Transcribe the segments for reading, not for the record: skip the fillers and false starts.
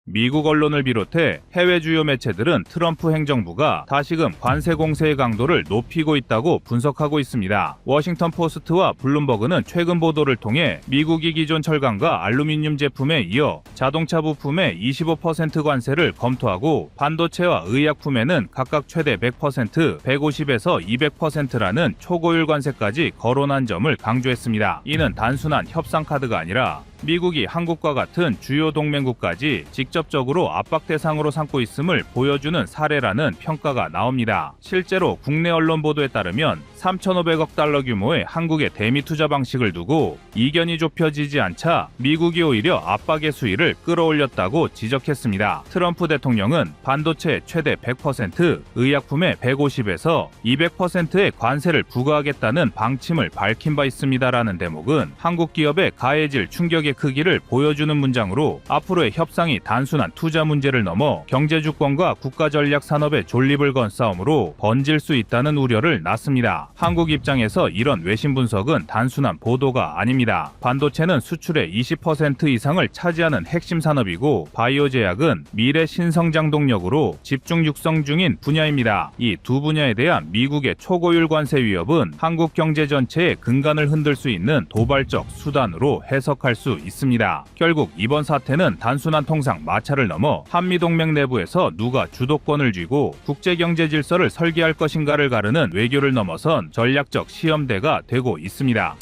미국 언론을 비롯해 해외 주요 매체들은 트럼프 행정부가 다시금 관세 공세의 강도를 높이고 있다고 분석하고 있습니다. 워싱턴 포스트와 블룸버그는 최근 보도를 통해 미국이 기존 철강과 알루미늄 제품에 이어 자동차 부품에 25% 관세를 검토하고 반도체와 의약품에는 각각 최대 100%, 150에서 200%라는 초고율 관세까지 거론한 점을 강조했습니다. 이는 단순한 협상 카드가 아니라 미국이 한국과 같은 주요 동맹국까지 직접적으로 압박 대상으로 삼고 있음을 보여주는 사례라는 평가가 나옵니다. 실제로 국내 언론 보도에 따르면 3,500억 달러 규모의 한국의 대미 투자 방식을 두고 이견이 좁혀지지 않자 미국이 오히려 압박의 수위를 끌어올렸다고 지적했습니다. 트럼프 대통령은 반도체 최대 100%, 의약품의 150에서 200%의 관세를 부과하겠다는 방침을 밝힌 바 있습니다라는 대목은 한국 기업에 가해질 충격의 크기를 보여주는 문장으로 앞으로의 협상이 단순한 투자 문제를 넘어 경제 주권과 국가 전략 산업의 존립을 건 싸움으로 번질 수 있다는 우려를 낳습니다. 한국 입장에서 이런 외신 분석은 단순한 보도가 아닙니다. 반도체는 수출의 20% 이상을 차지하는 핵심 산업이고 바이오 제약은 미래 신성장 동력으로 집중 육성 중인 분야입니다. 이 두 분야에 대한 미국의 초고율 관세 위협은 한국 경제 전체의 근간을 흔들 수 있는 도발적 수단으로 해석할 수 있습니다. 결국 이번 사태는 단순한 통상 마찰을 넘어 한미동맹 내부에서 누가 주도권을 쥐고 국제경제 질서를 설계할 것인가를 가르는 외교를 넘어선 전략적 시험대가 되고 있습니다.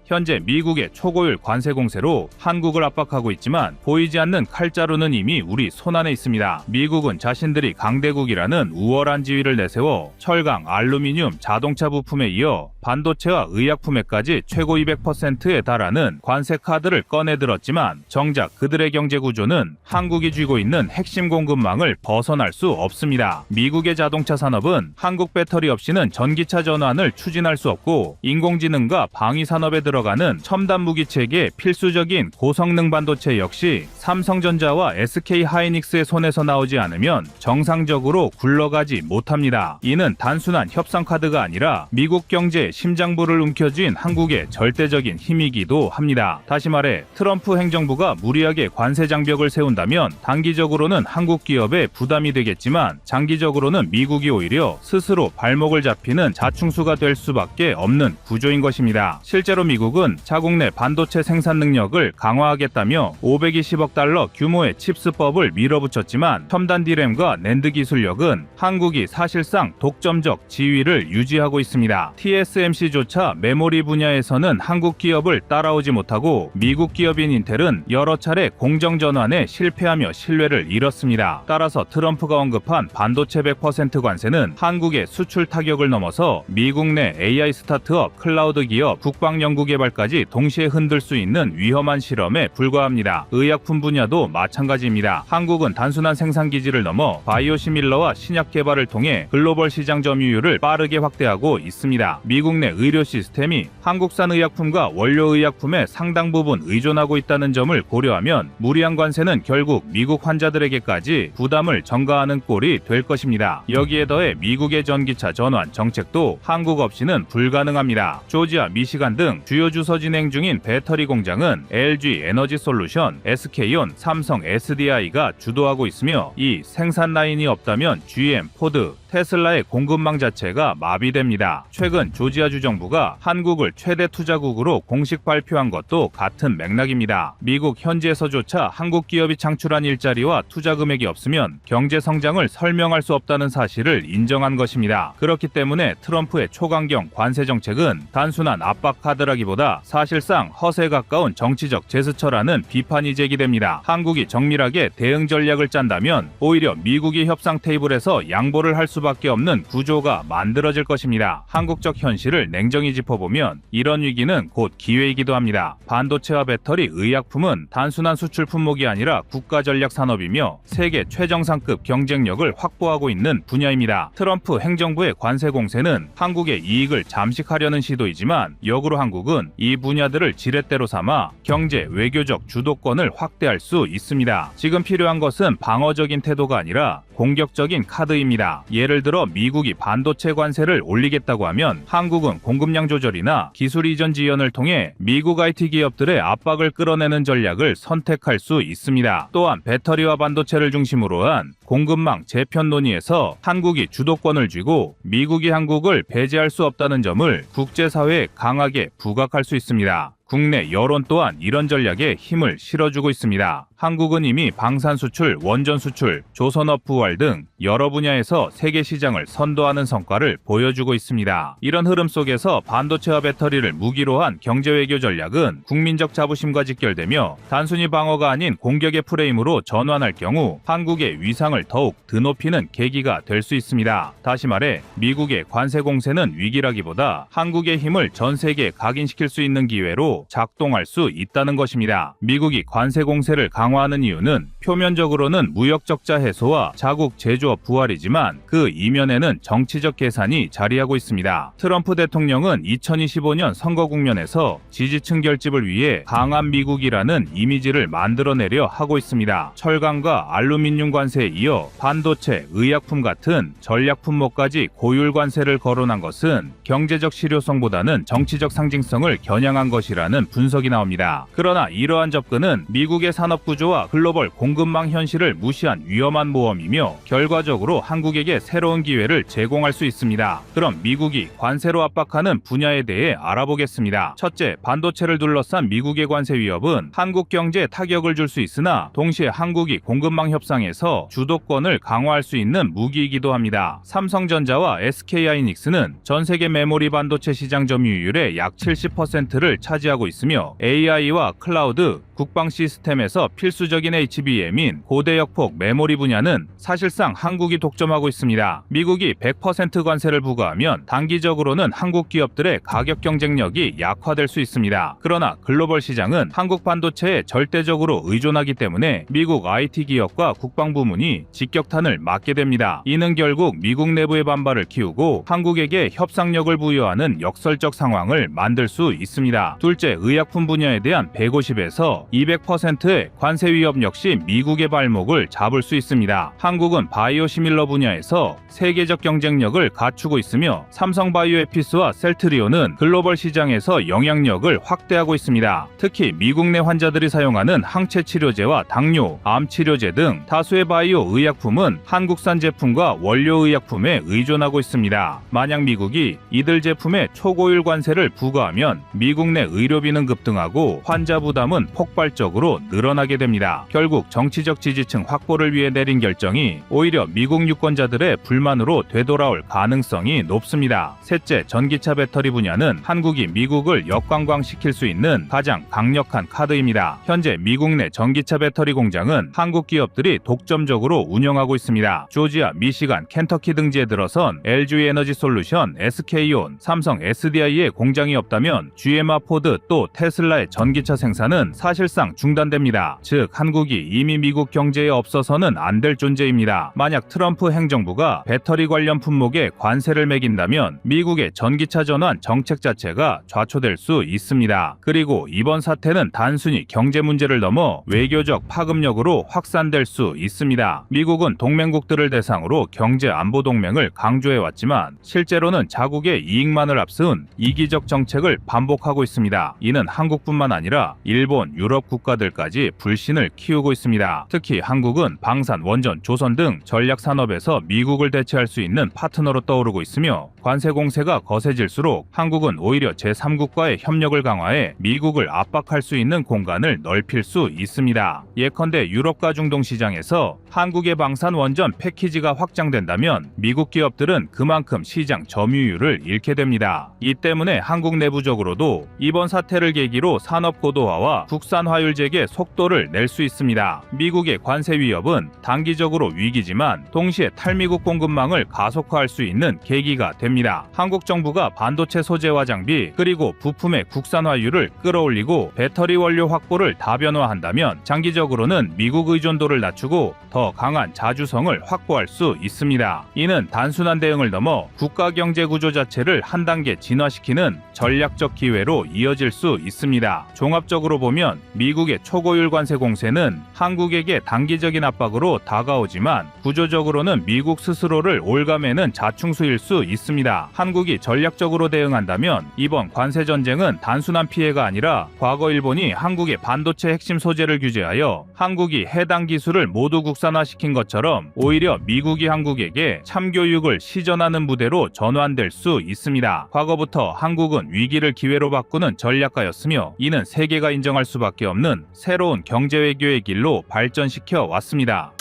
현재 미국의 초고율 관세 공세로 한국을 압박하고 있지만 보이지 않는 칼자루는 이미 우리 손안에 있습니다. 미국은 자신들이 강대국이라는 우월한 지위를 내세워 철강, 알루미늄, 자동차 부품에 이어 반도체와 의약품에까지 최고 200%에 달하는 관세 카드를 꺼내들었지만 정작 그들의 경제 구조는 한국이 쥐고 있는 핵심 공급망을 벗어날 수 없습니다. 미국의 자동차 산업은 한국 배터리 없이는 전기차 전환을 추진할 수 없고 인공지능과 방위 산업에 들어가는 첨단 무기 체계의 필수적인 고성능 반도체 역시 삼성전자와 SK하이닉스의 손에서 나오지 않으면 정상적으로 굴러가지 못합니다. 이는 단순한 협상 카드가 아니라 미국 경제의 심장부를 움켜쥔 한국의 절대적인 힘이기도 합니다. 다시 말해 트럼프 행정부가 무리하게 관세 장벽을 세운다면 단기적으로는 한국 기업에 부담이 되겠지만 장기적으로는 미국이 오히려 스스로 발목을 잡히는 자충수가 될 수밖에 없는 구조인 것입니다. 실제로 미국은 자국 내 반도체 생산 능력을 강화하겠다며 520억 달러 규모의 칩스법을 밀어붙였지만 첨단 D램과 낸드 기술력은 한국이 사실상 독점적 지위를 유지하고 있습니다. TSMC조차 메모리 분야에서는 한국 기업을 따라오지 못하고 미국 기업인 인텔은 여러 차례 공정 전환에 실패하며 신뢰를 잃었습니다. 따라서 트럼프가 언급한 반도체 100% 관세는 한국의 수출 타격을 넘어서 미국 내 AI 스타트업, 클라우드 기업, 국방연구개발까지 동시에 흔들 수 있는 위험한 실험에 불과합니다. 의약품 분야도 마찬가지입니다. 한국은 단순한 생산 기지를 넘어 바이오시밀러와 신약 개발을 통해 글로벌 시장 점유율을 빠르게 확대하고 있습니다. 미국 내 의료 시스템이 한국산 의약품과 원료 의약품에 상당 부분 의존하고 있다는 점을 고려하면 무리한 관세는 결국 미국 환자들에게까지 부담을 전가하는 꼴이 될 것입니다. 여기에 더해 미국의 전기차 전환 정책도 한국 없이는 불가능합니다. 조지아, 미시간 등 주요 주서 진행 중인 배터리 공장은 LG 에너지 솔루션, SK온, 삼성 SDI가 주도하고 있으며 이 생산 라인이 없다면 GM, 포드, 테슬라의 공급망 자체가 마비됩니다. 최근 조지아주 정부가 한국을 최대 투자국으로 공식 발표한 것도 같은 맥락입니다. 미국 현지에서조차 한국 기업이 창출한 일자리와 투자 금액이 없으면 경제 성장을 설명할 수 없다는 사실을 인정한 것입니다. 그렇기 때문에 트럼프의 초강경 관세 정책은 단순한 압박 카드라기보다 사실상 허세에 가까운 정치적 제스처라는 비판이 제기됩니다. 한국이 정밀하게 대응 전략을 짠다면 오히려 미국이 협상 테이블에서 양보를 할 수밖에 없는 구조가 만들어질 것입니다. 한국적 현실을 냉정히 짚어보면 이런 위기는 곧 기회이기도 합니다. 반도체와 배터리, 의약품은 단순한 수출 품목이 아니라 국가 전략 산업이며 세계 최정상급 경쟁력을 확보하고 있는 분야입니다. 트럼프 행정부의 관세 공세는 한국의 이익을 잠식하려는 시도이지만 역으로 한국은 이 분야들을 지렛대로 삼아 경제, 외교적 주도권을 확대할 수 있습니다. 지금 필요한 것은 방어적인 태도가 아니라 공격적인 카드입니다. 예를 들어 미국이 반도체 관세를 올리겠다고 하면 한국은 한국은 공급량 조절이나 기술 이전 지연을 통해 미국 IT 기업들의 압박을 끌어내는 전략을 선택할 수 있습니다. 또한 배터리와 반도체를 중심으로 한 공급망 재편 논의에서 한국이 주도권을 쥐고 미국이 한국을 배제할 수 없다는 점을 국제사회에 강하게 부각할 수 있습니다. 국내 여론 또한 이런 전략에 힘을 실어주고 있습니다. 한국은 이미 방산 수출, 원전 수출, 조선업 부활 등 여러 분야에서 세계 시장을 선도하는 성과를 보여주고 있습니다. 이런 흐름 속에서 반도체와 배터리를 무기로 한 경제외교 전략은 국민적 자부심과 직결되며 단순히 방어가 아닌 공격의 프레임으로 전환할 경우 한국의 위상을 더욱 드높이는 계기가 될 수 있습니다. 다시 말해 미국의 관세 공세는 위기라기보다 한국의 힘을 전 세계에 각인시킬 수 있는 기회로 작동할 수 있다는 것입니다. 미국이 관세 공세를 강화하는 이유는 표면적으로는 무역 적자 해소와 자국 제조업 부활이지만 그 이면에는 정치적 계산이 자리하고 있습니다. 트럼프 대통령은 2025년 선거 국면에서 지지층 결집을 위해 강한 미국이라는 이미지를 만들어내려 하고 있습니다. 철강과 알루미늄 관세에 이어 반도체, 의약품 같은 전략 품목까지 고율 관세를 거론한 것은 경제적 실효성보다는 정치적 상징성을 겨냥한 것이라는 분석이 나옵니다. 그러나 이러한 접근은 미국의 산업 구조와 글로벌 공급망 현실을 무시한 위험한 모험이며 결과적으로 한국에게 새로운 기회를 제공할 수 있습니다. 그럼 미국이 관세로 압박하는 분야에 대해 알아보겠습니다. 첫째, 반도체를 둘러싼 미국의 관세 위협은 한국 경제에 타격을 줄 수 있으나 동시에 한국이 공급망 협상에서 주도권을 강화할 수 있는 무기이기도 합니다. 삼성전자와 SK하이닉스는 전 세계 메모리 반도체 시장 점유율의 약 70%를 차지하고 있으며 AI와 클라우드, 국방 시스템에서 필수적인 HBM인 고대역폭 메모리 분야는 사실상 한국이 독점하고 있습니다. 미국이 100% 관세를 부과하면 단기적으로는 한국 기업들의 가격 경쟁력이 약화될 수 있습니다. 그러나 글로벌 시장은 한국 반도체에 절대적으로 의존하기 때문에 미국 IT 기업과 국방 부문이 직격탄을 맞게 됩니다. 이는 결국 미국 내부의 반발을 키우고 한국에게 협상력을 부여하는 역설적 상황을 만들 수 있습니다. 둘째, 의약품 분야에 대한 150에서 200%의 관세 위협 역시 미국의 발목을 잡을 수 있습니다. 한국은 바이오 시밀러 분야에서 세계적 경쟁력을 갖추고 있으며 삼성 바이오에피스와 셀트리온은 글로벌 시장에서 영향력을 확대하고 있습니다. 특히 미국 내 환자들이 사용하는 항체 치료제와 당뇨, 암 치료제 등 다수의 바이오 의약품은 한국산 제품과 원료 의약품에 의존하고 있습니다. 만약 미국이 이들 제품에 초고율 관세를 부과하면 미국 내 의료비는 급등하고 환자 부담은 폭발적으로 늘어나게 됩니다. 결국 정치적 지지층 확보를 위해 내린 결정이 오히려 미국 유권자들의 불만으로 되돌아올 가능성이 높습니다. 셋째, 전기차 배터리 분야는 한국이 미국을 역관광시킬 수 있는 가장 강력한 카드입니다. 현재 미국 내 전기차 배터리 공장은 한국 기업들이 독점적으로 운영하고 있습니다. 조지아, 미시간, 켄터키 등지에 들어선 LG 에너지 솔루션, SK온, 삼성 SDI의 공장이 없다면 GM와 포드 또 테슬라의 전기차 생산은 사실상 중단됩니다. 즉 한국이 이미 미국 경제에 없어서는 안 될 존재입니다. 만약 트럼프 행정부가 배터리 관련 품목에 관세를 매긴다면 미국의 전기차 전환 정책 자체가 좌초될 수 있습니다. 그리고 이번 사태는 단순히 경제 문제를 넘어 외교적 파급력으로 확산될 수 있습니다. 미국은 동맹국들을 대상으로 경제 안보 동맹을 강조해왔지만 실제로는 자국의 이익만을 앞세운 이기적 정책을 반복하고 있습니다. 이는 한국뿐만 아니라 일본, 유럽 국가들까지 불신을 키우고 있습니다. 특히 한국은 방산, 원전, 조선 등 전략 산업에서 미국을 대체할 수 있는 파트너로 떠오르고 있으며 관세 공세가 거세질수록 한국은 오히려 제3국과의 협력을 강화해 미국을 압박할 수 있는 공간을 넓힐 수 있습니다. 예컨대 유럽과 중동 시장에서 한국의 방산 원전 패키지가 확장된다면 미국 기업들은 그만큼 시장 점유율을 잃게 됩니다. 이 때문에 한국 내부적으로도 이번 사태를 계기로 산업 고도화와 국산 화율 재개 속도를 낼 수 있습니다. 미국의 관세 위협은 단기적으로 위기지만 동시에 탈미국 공급망을 가속화할 수 있는 계기가 됩니다. 한국 정부가 반도체 소재와 장비 그리고 부품의 국산 화율을 끌어올리고 배터리 원료 확보를 다변화한다면 장기적으로는 미국 의존도를 낮추고 더 강한 자주성을 확보할 수 있습니다. 이는 단순한 대응을 넘어 국가 경제 구조 자체를 한 단계 진화시키는 전략적 기회로 이어질 수 있습니다. 종합적으로 보면 미국의 초고율 관세 공세는 한국에게 단기적인 압박으로 다가오지만 구조적으로는 미국 스스로를 올가매는 자충수일 수 있습니다. 한국이 전략적으로 대응한다면 이번 관세 전쟁은 단순한 피해가 아니라 과거 일본이 한국의 반도체 핵심 소재를 규제하여 한국이 해당 기술을 모두 국산화시킨 것처럼 오히려 미국이 한국에게 참교육을 시전하는 무대로 전환될 수 있습니다. 과거부터 한국은 위기를 기회로 바꾸는 전략가였으며 이는 세계가 인정할 수밖에 없는 새로운 경제외교의 길로 발전시켜 왔습니다.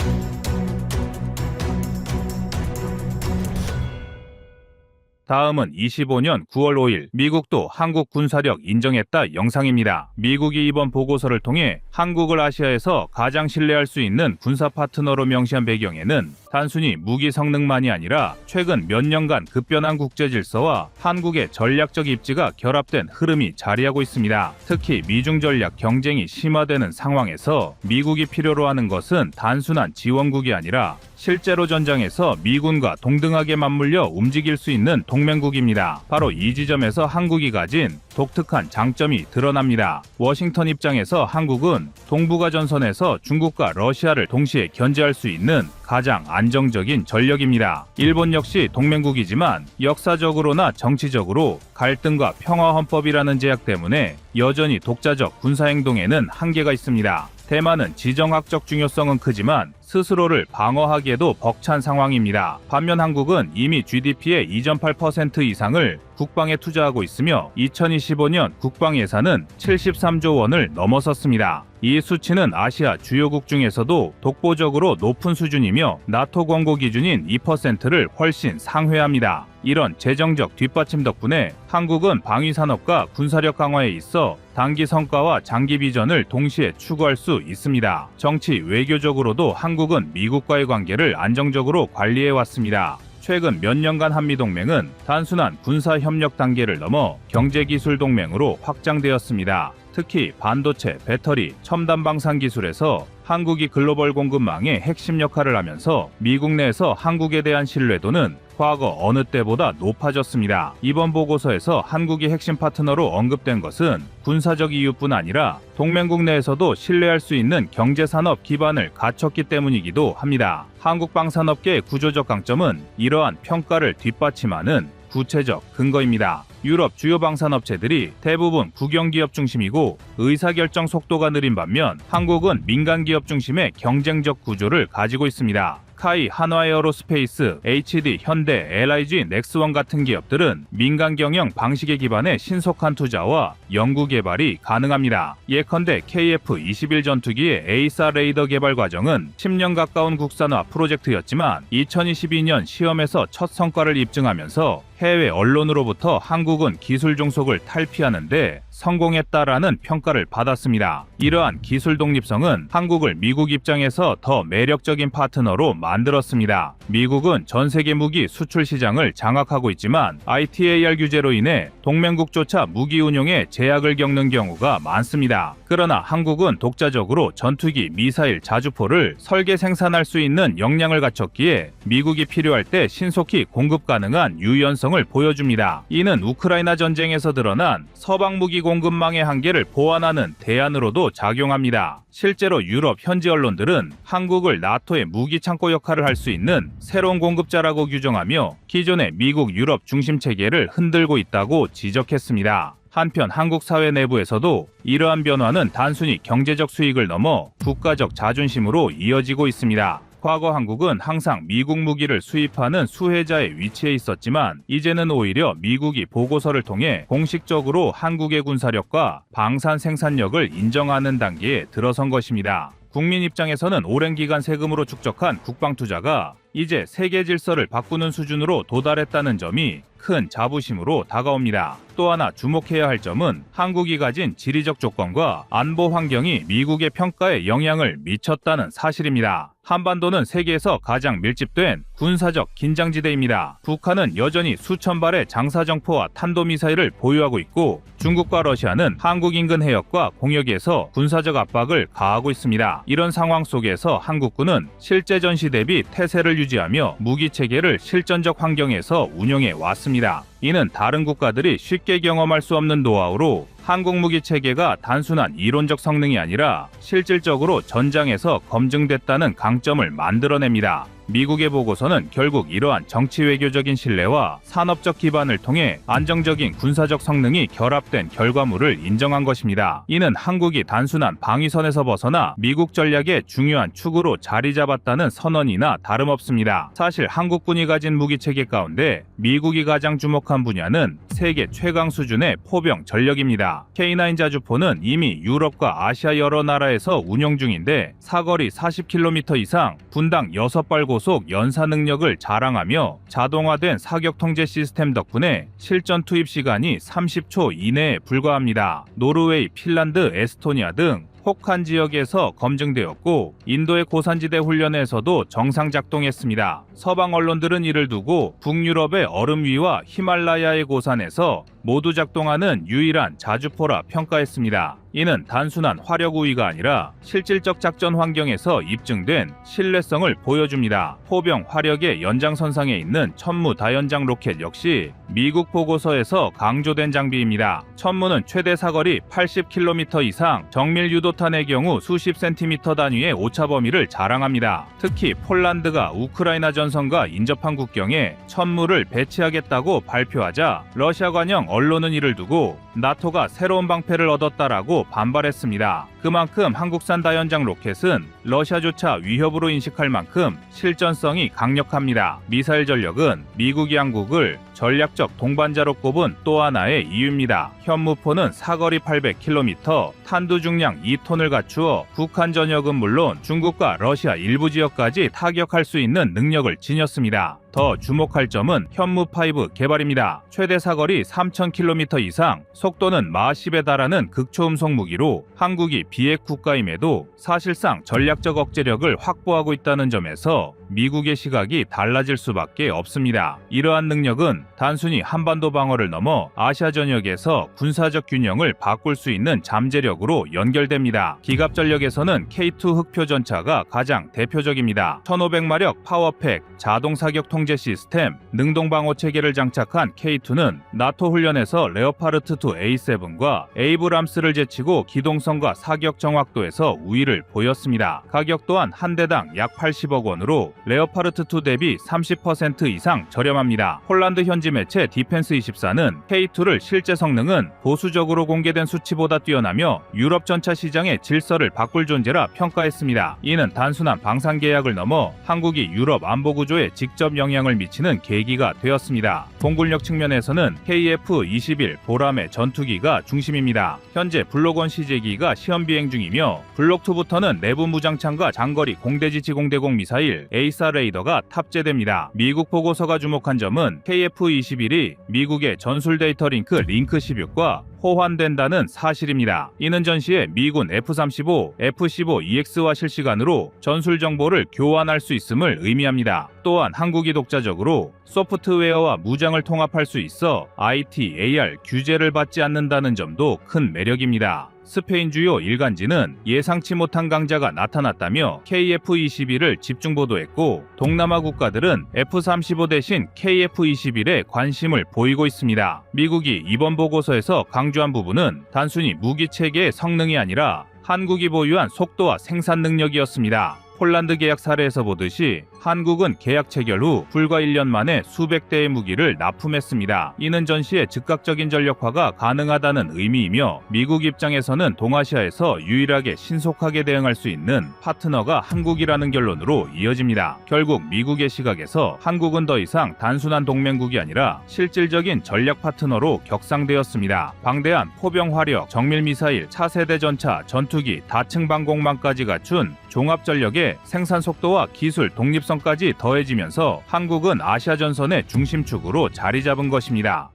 다음은 25년 9월 5일 미국도 한국 군사력 인정했다 영상입니다. 미국이 이번 보고서를 통해 한국을 아시아에서 가장 신뢰할 수 있는 군사 파트너로 명시한 배경에는 단순히 무기 성능만이 아니라 최근 몇 년간 급변한 국제 질서와 한국의 전략적 입지가 결합된 흐름이 자리하고 있습니다. 특히 미중 전략 경쟁이 심화되는 상황에서 미국이 필요로 하는 것은 단순한 지원국이 아니라 실제로 전장에서 미군과 동등하게 맞물려 움직일 수 있는 동맹국입니다. 바로 이 지점에서 한국이 가진 독특한 장점이 드러납니다. 워싱턴 입장에서 한국은 동북아 전선에서 중국과 러시아를 동시에 견제할 수 있는 가장 안정적인 전력입니다. 일본 역시 동맹국이지만 역사적으로나 정치적으로 갈등과 평화헌법이라는 제약 때문에 여전히 독자적 군사행동에는 한계가 있습니다. 대만은 지정학적 중요성은 크지만 스스로를 방어하기에도 벅찬 상황입니다. 반면 한국은 이미 GDP의 2.8% 이상을 국방에 투자하고 있으며 2025년 국방 예산은 73조 원을 넘어섰습니다. 이 수치는 아시아 주요국 중에서도 독보적으로 높은 수준이며 나토 권고 기준인 2%를 훨씬 상회합니다. 이런 재정적 뒷받침 덕분에 한국은 방위산업과 군사력 강화에 있어 단기 성과와 장기 비전을 동시에 추구할 수 있습니다. 정치, 외교적으로도 한국은 미국과의 관계를 안정적으로 관리해왔습니다. 최근 몇 년간 한미동맹은 단순한 군사협력 단계를 넘어 경제기술동맹으로 확장되었습니다. 특히 반도체, 배터리, 첨단 방산 기술에서 한국이 글로벌 공급망의 핵심 역할을 하면서 미국 내에서 한국에 대한 신뢰도는 과거 어느 때보다 높아졌습니다. 이번 보고서에서 한국이 핵심 파트너로 언급된 것은 군사적 이유뿐 아니라 동맹국 내에서도 신뢰할 수 있는 경제산업 기반을 갖췄기 때문이기도 합니다. 한국 방산업계의 구조적 강점은 이러한 평가를 뒷받침하는 구체적 근거입니다. 유럽 주요 방산업체들이 대부분 국영기업 중심이고 의사결정 속도가 느린 반면 한국은 민간기업 중심의 경쟁적 구조를 가지고 있습니다. 스카이, 한화에어로스페이스, HD, 현대, LIG, 넥스원 같은 기업들은 민간 경영 방식에 기반해 신속한 투자와 연구 개발이 가능합니다. 예컨대 KF-21 전투기의 A4 레이더 개발 과정은 10년 가까운 국산화 프로젝트였지만 2022년 시험에서 첫 성과를 입증하면서 해외 언론으로부터 한국은 기술 종속을 탈피하는데 성공했다라는 평가를 받았습니다. 이러한 기술 독립성은 한국을 미국 입장에서 더 매력적인 파트너로 만들었습니다. 미국은 전 세계 무기 수출 시장을 장악하고 있지만 ITAR 규제로 인해 동맹국조차 무기 운용에 제약을 겪는 경우가 많습니다. 그러나 한국은 독자적으로 전투기, 미사일, 자주포를 설계 생산할 수 있는 역량을 갖췄기에 미국이 필요할 때 신속히 공급 가능한 유연성을 보여줍니다. 이는 우크라이나 전쟁에서 드러난 서방 무기 공급망의 한계를 보완하는 대안으로도 작용합니다. 실제로 유럽 현지 언론들은 한국을 나토의 무기 창고 역할을 할 수 있는 새로운 공급자라고 규정하며 기존의 미국 유럽 중심 체계를 흔들고 있다고 지적했습니다. 한편 한국 사회 내부에서도 이러한 변화는 단순히 경제적 수익을 넘어 국가적 자존심으로 이어지고 있습니다. 과거 한국은 항상 미국 무기를 수입하는 수혜자의 위치에 있었지만 이제는 오히려 미국이 보고서를 통해 공식적으로 한국의 군사력과 방산 생산력을 인정하는 단계에 들어선 것입니다. 국민 입장에서는 오랜 기간 세금으로 축적한 국방 투자가 이제 세계 질서를 바꾸는 수준으로 도달했다는 점이 큰 자부심으로 다가옵니다. 또 하나 주목해야 할 점은 한국이 가진 지리적 조건과 안보 환경이 미국의 평가에 영향을 미쳤다는 사실입니다. 한반도는 세계에서 가장 밀집된 군사적 긴장지대입니다. 북한은 여전히 수천 발의 장사정포와 탄도미사일을 보유하고 있고 중국과 러시아는 한국 인근 해역과 공역에서 군사적 압박을 가하고 있습니다. 이런 상황 속에서 한국군은 실제 전시 대비 태세를 유지하며 무기체계를 실전적 환경에서 운영해 왔습니다. 있습니다. 이는 다른 국가들이 쉽게 경험할 수 없는 노하우로 한국 무기 체계가 단순한 이론적 성능이 아니라 실질적으로 전장에서 검증됐다는 강점을 만들어냅니다. 미국의 보고서는 결국 이러한 정치 외교적인 신뢰와 산업적 기반을 통해 안정적인 군사적 성능이 결합된 결과물을 인정한 것입니다. 이는 한국이 단순한 방위선에서 벗어나 미국 전략의 중요한 축으로 자리 잡았다는 선언이나 다름없습니다. 사실 한국군이 가진 무기 체계 가운데 미국이 가장 주목한 분야는 세계 최강 수준의 포병 전력입니다. K9 자주포는 이미 유럽과 아시아 여러 나라에서 운영 중인데 사거리 40km 이상, 분당 6발 고속 연사 능력을 자랑하며 자동화된 사격 통제 시스템 덕분에 실전 투입 시간이 30초 이내에 불과합니다. 노르웨이, 핀란드, 에스토니아 등 혹한 지역에서 검증되었고 인도의 고산지대 훈련에서도 정상 작동했습니다. 서방 언론들은 이를 두고 북유럽의 얼음 위와 히말라야의 고산에서 모두 작동하는 유일한 자주포라 평가했습니다. 이는 단순한 화력 우위가 아니라 실질적 작전 환경에서 입증된 신뢰성을 보여줍니다. 포병 화력의 연장선상에 있는 천무 다연장 로켓 역시 미국 보고서에서 강조된 장비입니다. 천무는 최대 사거리 80km 이상, 정밀 유도탄의 경우 수십 센티미터 단위의 오차 범위를 자랑합니다. 특히 폴란드가 우크라이나 전선과 인접한 국경에 천무를 배치하겠다고 발표하자 러시아 관영 언론은 이를 두고 나토가 새로운 방패를 얻었다라고 반발했습니다. 그만큼 한국산 다연장 로켓은 러시아조차 위협으로 인식할 만큼 실전성이 강력합니다. 미사일 전력은 미국이 한국을 전략적 동반자로 꼽은 또 하나의 이유입니다. 현무포는 사거리 800km, 탄두 중량 2톤을 갖추어 북한 전역은 물론 중국과 러시아 일부 지역까지 타격할 수 있는 능력을 지녔습니다. 더 주목할 점은 현무5 개발입니다. 최대 사거리 3000km 이상, 속도는 마하 10에 달하는 극초음속 무기로 한국이 비핵 국가임에도 사실상 전략적 억제력을 확보하고 있다는 점에서 미국의 시각이 달라질 수밖에 없습니다. 이러한 능력은 단순히 한반도 방어를 넘어 아시아 전역에서 군사적 균형을 바꿀 수 있는 잠재력으로 연결됩니다. 기갑 전력에서는 K2 흑표 전차가 가장 대표적입니다. 1500마력 파워팩, 자동 사격 통제 시스템, 능동 방어 체계를 장착한 K2는 나토 훈련에서 레오파르트 2 A7과 에이브람스를 제치고 기동성과 사격 정확도에서 우위를 보였습니다. 가격 또한 한 대당 약 80억 원으로 레오파르트 2 대비 30% 이상 저렴합니다. 폴란드 현지 매체 디펜스24는 K2를 실제 성능은 보수적으로 공개된 수치보다 뛰어나며 유럽 전차 시장의 질서를 바꿀 존재라 평가했습니다. 이는 단순한 방산 계약을 넘어 한국이 유럽 안보 구조에 직접 영향을 미치는 계기가 되었습니다. 공군력 측면에서는 KF-21 보람의 전투기가 중심입니다. 현재 블록1 CJ기가 시험 비행 중이며 블록2부터는 내부 무장창과 장거리 공대지 지공대공 미사일 에이사 레이더가 탑재됩니다. 미국 보고서가 주목한 점은 KF-21이 미국의 전술 데이터 링크 16과 호환된다는 사실입니다. 이는 전시에 미군 F-35, F-15EX와 실시간으로 전술 정보를 교환할 수 있음을 의미합니다. 또한 한국이 독자적으로 소프트웨어와 무장을 통합할 수 있어 IT, AR 규제를 받지 않는다는 점도 큰 매력입니다. 스페인 주요 일간지는 예상치 못한 강자가 나타났다며 KF-21을 집중 보도했고 동남아 국가들은 F-35 대신 KF-21에 관심을 보이고 있습니다. 미국이 이번 보고서에서 강조한 부분은 단순히 무기 체계의 성능이 아니라 한국이 보유한 속도와 생산 능력이었습니다. 폴란드 계약 사례에서 보듯이 한국은 계약 체결 후 불과 1년 만에 수백 대의 무기를 납품했습니다. 이는 전시의 즉각적인 전력화가 가능하다는 의미이며 미국 입장에서는 동아시아에서 유일하게 신속하게 대응할 수 있는 파트너가 한국이라는 결론으로 이어집니다. 결국 미국의 시각에서 한국은 더 이상 단순한 동맹국이 아니라 실질적인 전략 파트너로 격상되었습니다. 방대한 포병 화력, 정밀 미사일, 차세대 전차, 전투기, 다층 방공망까지 갖춘 종합 전력의 생산 속도와 기술 독립성까지 더해지면서 한국은 아시아 전선의 중심축으로 자리 잡은 것입니다.